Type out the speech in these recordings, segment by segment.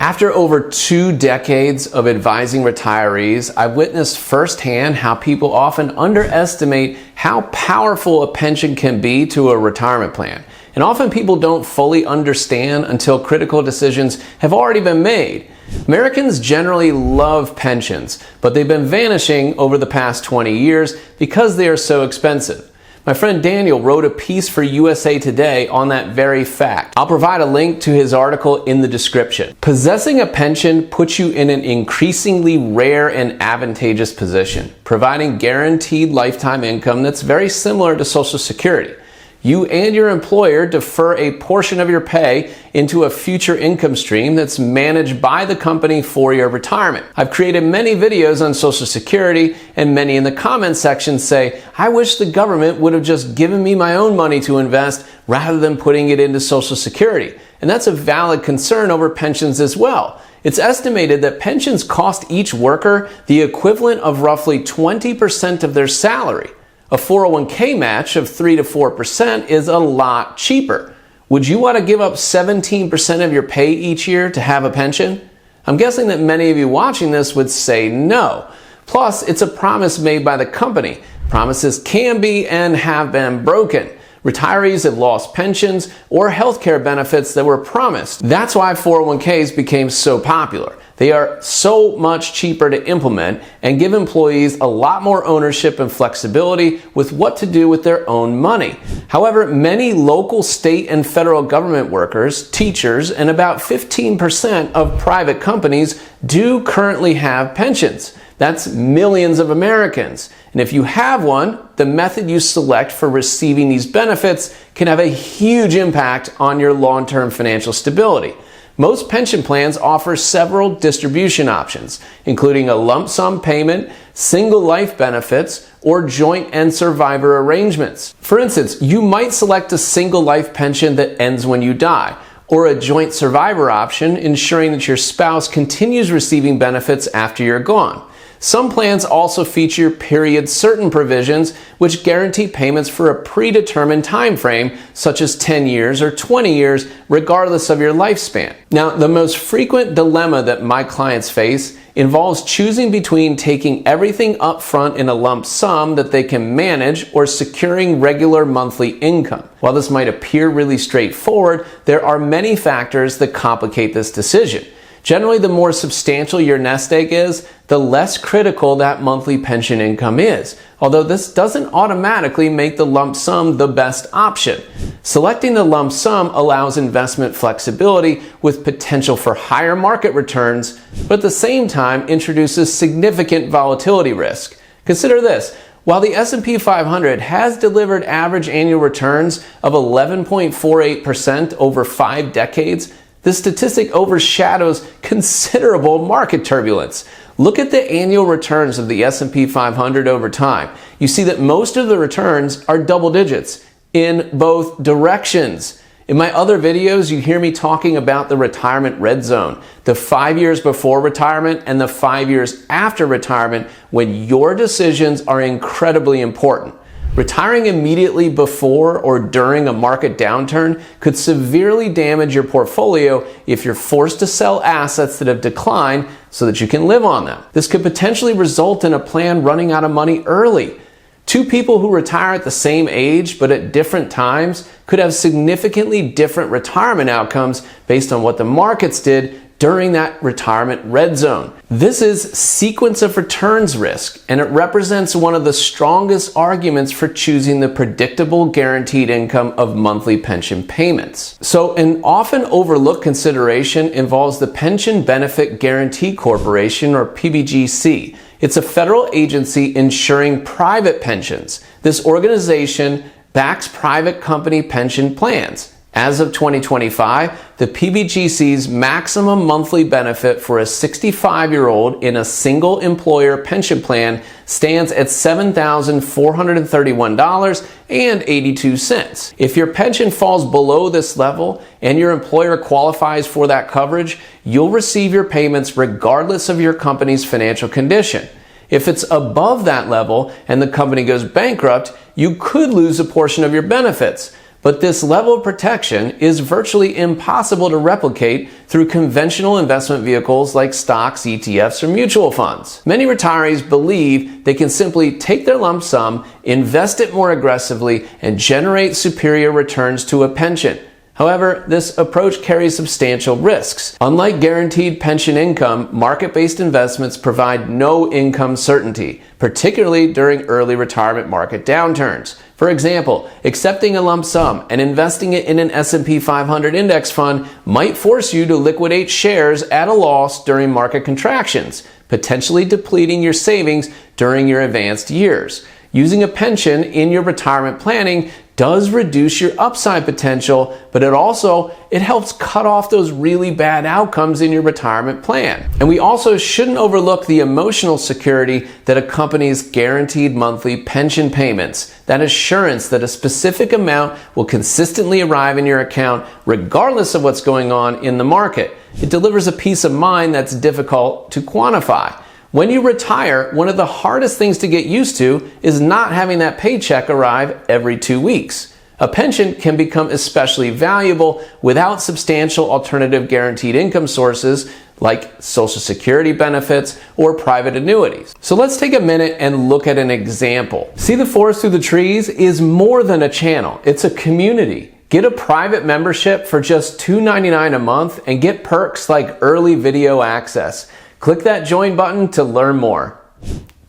After over 2 decades of advising retirees, I've witnessed firsthand how people often underestimate how powerful a pension can be to a retirement plan. And often people don't fully understand until critical decisions have already been made. Americans generally love pensions, but they've been vanishing over the past 20 years because they are so expensive. My friend Daniel wrote a piece for USA Today on that very fact. I'll provide a link to his article in the description. Possessing a pension puts you in an increasingly rare and advantageous position, providing guaranteed lifetime income that's very similar to Social Security. You and your employer defer a portion of your pay into a future income stream that's managed by the company for your retirement. I've created many videos on Social Security, and many in the comments section say, I wish the government would have just given me my own money to invest rather than putting it into Social Security. And that's a valid concern over pensions as well. It's estimated that pensions cost each worker the equivalent of roughly 20% of their salary. A 401k match of 3 to 4% is a lot cheaper. Would you want to give up 17% of your pay each year to have a pension? I'm guessing that many of you watching this would say no. Plus, it's a promise made by the company. Promises can be and have been broken. Retirees have lost pensions or healthcare benefits that were promised. That's why 401ks became so popular. They are so much cheaper to implement and give employees a lot more ownership and flexibility with what to do with their own money. However, many local, state, and federal government workers, teachers, and about 15% of private companies do currently have pensions. That's millions of Americans. And if you have one, the method you select for receiving these benefits can have a huge impact on your long-term financial stability. Most pension plans offer several distribution options, including a lump sum payment, single life benefits, or joint and survivor arrangements. For instance, you might select a single life pension that ends when you die, or a joint survivor option, ensuring that your spouse continues receiving benefits after you're gone. Some plans also feature period certain provisions which guarantee payments for a predetermined time frame, such as 10 years or 20 years, regardless of your lifespan. Now, the most frequent dilemma that my clients face involves choosing between taking everything up front in a lump sum that they can manage or securing regular monthly income. While this might appear really straightforward, there are many factors that complicate this decision. Generally, the more substantial your nest egg is, the less critical that monthly pension income is, although this doesn't automatically make the lump sum the best option. Selecting the lump sum allows investment flexibility with potential for higher market returns, but at the same time introduces significant volatility risk. Consider this. While the S&P 500 has delivered average annual returns of 11.48% over 5 decades, this statistic overshadows considerable market turbulence. Look at the annual returns of the S&P 500 over time. You see that most of the returns are double digits in both directions. In my other videos, you hear me talking about the retirement red zone, the 5 years before retirement and the 5 years after retirement, when your decisions are incredibly important. Retiring immediately before or during a market downturn could severely damage your portfolio if you're forced to sell assets that have declined so that you can live on them. This could potentially result in a plan running out of money early. Two people who retire at the same age but at different times could have significantly different retirement outcomes based on what the markets did during that retirement red zone. This is sequence of returns risk, and it represents one of the strongest arguments for choosing the predictable guaranteed income of monthly pension payments. So an often overlooked consideration involves the Pension Benefit Guaranty Corporation, or PBGC. It's a federal agency insuring private pensions. This organization backs private company pension plans. As of 2025, the PBGC's maximum monthly benefit for a 65-year-old in a single employer pension plan stands at $7,431.82. If your pension falls below this level and your employer qualifies for that coverage, you'll receive your payments regardless of your company's financial condition. If it's above that level and the company goes bankrupt, you could lose a portion of your benefits. But this level of protection is virtually impossible to replicate through conventional investment vehicles like stocks, ETFs, or mutual funds. Many retirees believe they can simply take their lump sum, invest it more aggressively, and generate superior returns to a pension. However, this approach carries substantial risks. Unlike guaranteed pension income, market-based investments provide no income certainty, particularly during early retirement market downturns. For example, accepting a lump sum and investing it in an S&P 500 index fund might force you to liquidate shares at a loss during market contractions, potentially depleting your savings during your advanced years. Using a pension in your retirement planning does reduce your upside potential, but it helps cut off those really bad outcomes in your retirement plan. And we also shouldn't overlook the emotional security that accompanies guaranteed monthly pension payments. That assurance that a specific amount will consistently arrive in your account regardless of what's going on in the market. It delivers a peace of mind that's difficult to quantify. When you retire, one of the hardest things to get used to is not having that paycheck arrive every 2 weeks. A pension can become especially valuable without substantial alternative guaranteed income sources like Social Security benefits or private annuities. So let's take a minute and look at an example. See, the forest through the trees is more than a channel. It's a community. Get a private membership for just $2.99 a month and get perks like early video access. Click that join button to learn more.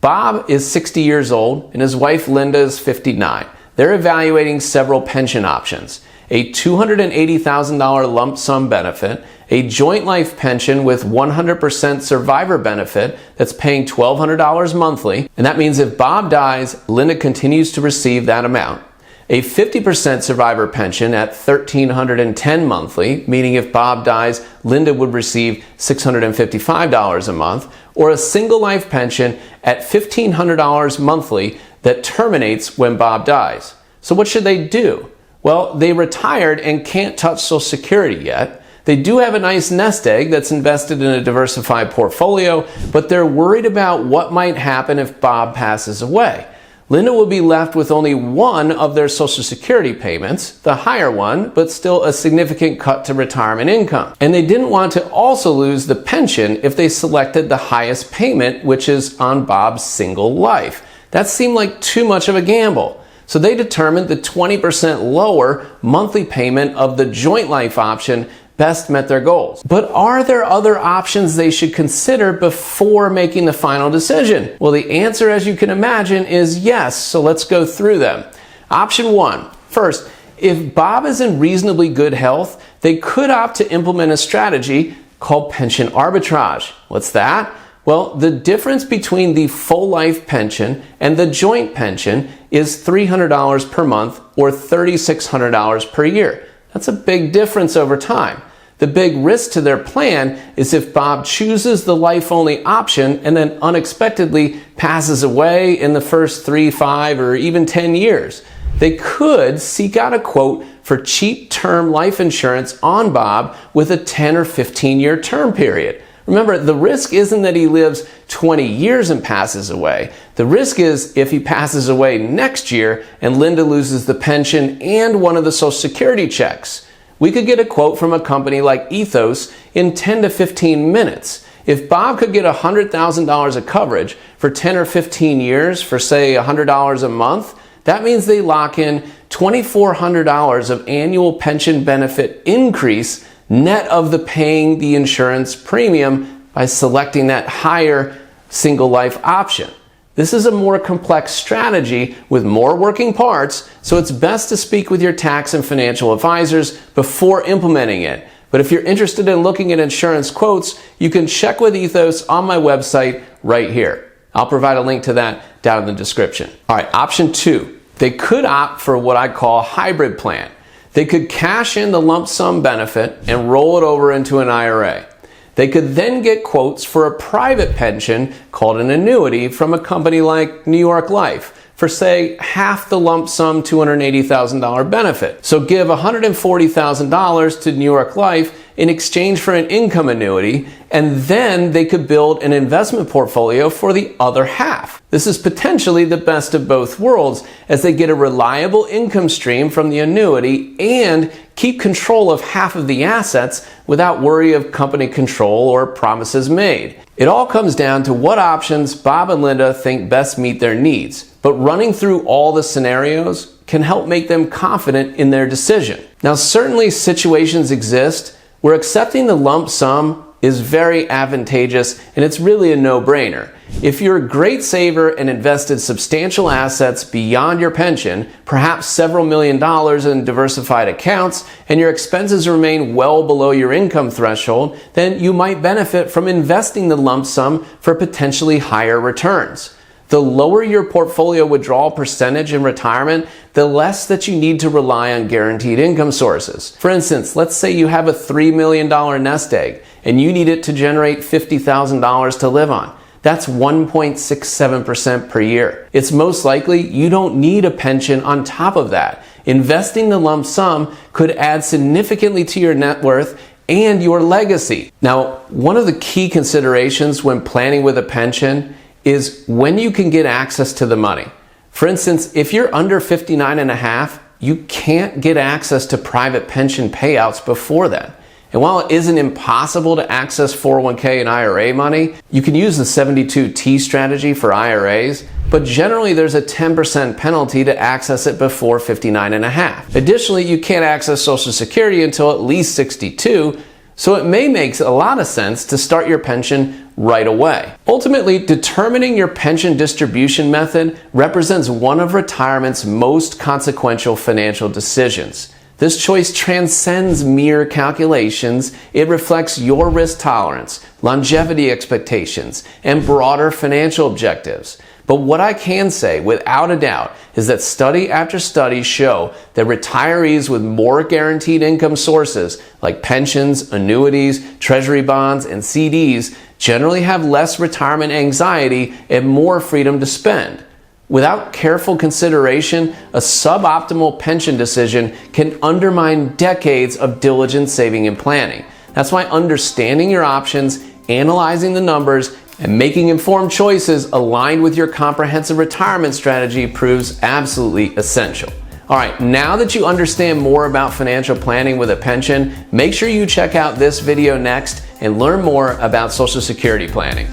Bob is 60 years old and his wife Linda is 59. They're evaluating several pension options: a $280,000 lump sum benefit, a joint life pension with 100% survivor benefit that's paying $1,200 monthly, and that means if Bob dies, Linda continues to receive that amount. A 50% survivor pension at $1,310 monthly, meaning if Bob dies, Linda would receive $655 a month, or a single life pension at $1,500 monthly that terminates when Bob dies. So what should they do? Well, they retired and can't touch Social Security yet. They do have a nice nest egg that's invested in a diversified portfolio, but they're worried about what might happen if Bob passes away. Linda will be left with only one of their Social Security payments, the higher one, but still a significant cut to retirement income. And they didn't want to also lose the pension if they selected the highest payment, which is on Bob's single life. That seemed like too much of a gamble. So they determined the 20% lower monthly payment of the joint life option best met their goals. But are there other options they should consider before making the final decision? Well, the answer, as you can imagine, is yes. So let's go through them. Option 1. First, if Bob is in reasonably good health, they could opt to implement a strategy called pension arbitrage. What's that? Well, the difference between the full life pension and the joint pension is $300 per month or $3,600 per year. That's a big difference over time. The big risk to their plan is if Bob chooses the life-only option and then unexpectedly passes away in the first 3, 5, or even 10 years. They could seek out a quote for cheap term life insurance on Bob with a 10 or 15-year term period. Remember, the risk isn't that he lives 20 years and passes away. The risk is if he passes away next year and Linda loses the pension and one of the Social Security checks. We could get a quote from a company like Ethos in 10 to 15 minutes. If Bob could get $100,000 of coverage for 10 or 15 years for, say, $100 a month, that means they lock in $2,400 of annual pension benefit increase net of the paying the insurance premium by selecting that higher single life option. This is a more complex strategy with more working parts, so it's best to speak with your tax and financial advisors before implementing it. But if you're interested in looking at insurance quotes, you can check with Ethos on my website right here. I'll provide a link to that down in the description. All right, option 2. They could opt for what I call a hybrid plan. They could cash in the lump sum benefit and roll it over into an IRA. They could then get quotes for a private pension called an annuity from a company like New York Life for, say, half the lump sum $280,000 benefit. So give $140,000 to New York Life in exchange for an income annuity, and then they could build an investment portfolio for the other half. This is potentially the best of both worlds, as they get a reliable income stream from the annuity and keep control of half of the assets without worry of company control or promises made. It all comes down to what options Bob and Linda think best meet their needs, but running through all the scenarios can help make them confident in their decision. Now, certainly situations exist where accepting the lump sum is very advantageous, and it's really a no-brainer. If you're a great saver and invested substantial assets beyond your pension, perhaps several $1,000,000 in diversified accounts, and your expenses remain well below your income threshold, then you might benefit from investing the lump sum for potentially higher returns. The lower your portfolio withdrawal percentage in retirement, the less that you need to rely on guaranteed income sources. For instance, let's say you have a $3 million nest egg and you need it to generate $50,000 to live on. That's 1.67% per year. It's most likely you don't need a pension on top of that. Investing the lump sum could add significantly to your net worth and your legacy. Now, one of the key considerations when planning with a pension is when you can get access to the money. For instance, if you're under 59 and a half, you can't get access to private pension payouts before then. And while it isn't impossible to access 401k and IRA money, you can use the 72T strategy for IRAs, but generally there's a 10% penalty to access it before 59 and a half. Additionally, you can't access Social Security until at least 62, so it may make a lot of sense to start your pension right away. Ultimately, determining your pension distribution method represents one of retirement's most consequential financial decisions. This choice transcends mere calculations. It reflects your risk tolerance, longevity expectations, and broader financial objectives. But what I can say without a doubt is that study after study show that retirees with more guaranteed income sources like pensions, annuities, treasury bonds, and CDs generally have less retirement anxiety and more freedom to spend. Without careful consideration, a suboptimal pension decision can undermine decades of diligent saving and planning. That's why understanding your options, analyzing the numbers, and making informed choices aligned with your comprehensive retirement strategy proves absolutely essential. All right, now that you understand more about financial planning with a pension, make sure you check out this video next and learn more about Social Security planning.